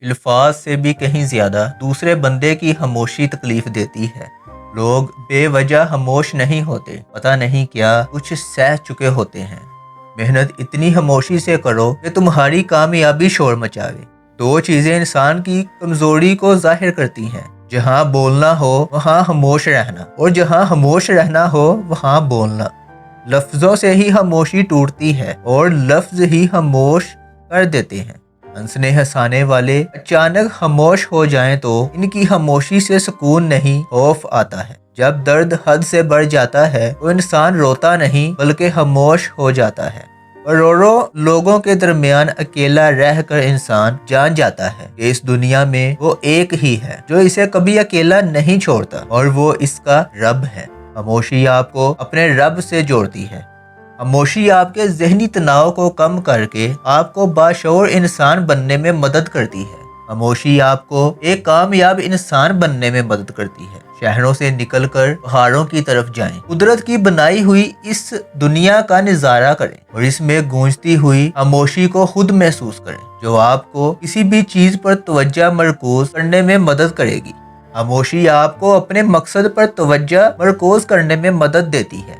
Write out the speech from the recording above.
الفاظ سے بھی کہیں زیادہ دوسرے بندے کی خاموشی تکلیف دیتی ہے۔ لوگ بے وجہ خاموش نہیں ہوتے، پتہ نہیں کیا کچھ سہ چکے ہوتے ہیں۔ محنت اتنی خاموشی سے کرو کہ تمہاری کامیابی شور مچاوے۔ دو چیزیں انسان کی کمزوری کو ظاہر کرتی ہیں، جہاں بولنا ہو وہاں خاموش رہنا، اور جہاں خاموش رہنا ہو وہاں بولنا۔ لفظوں سے ہی خاموشی ٹوٹتی ہے اور لفظ ہی خاموش کر دیتے ہیں۔ ہنسنے ہنسانے والے اچانک خاموش ہو جائیں تو ان کی خاموشی سے سکون نہیں، خوف آتا ہے۔ جب درد حد سے بڑھ جاتا ہے تو انسان روتا نہیں بلکہ خاموش ہو جاتا ہے۔ کروڑوں لوگوں کے درمیان اکیلا رہ کر انسان جان جاتا ہے کہ اس دنیا میں وہ ایک ہی ہے جو اسے کبھی اکیلا نہیں چھوڑتا، اور وہ اس کا رب ہے۔ خاموشی آپ کو اپنے رب سے جوڑتی ہے۔ خاموشی آپ کے ذہنی تناؤ کو کم کر کے آپ کو باشعور انسان بننے میں مدد کرتی ہے۔ خاموشی آپ کو ایک کامیاب انسان بننے میں مدد کرتی ہے۔ شہروں سے نکل کر پہاڑوں کی طرف جائیں، قدرت کی بنائی ہوئی اس دنیا کا نظارہ کریں اور اس میں گونجتی ہوئی خاموشی کو خود محسوس کریں، جو آپ کو کسی بھی چیز پر توجہ مرکوز کرنے میں مدد کرے گی۔ خاموشی آپ کو اپنے مقصد پر توجہ مرکوز کرنے میں مدد دیتی ہے۔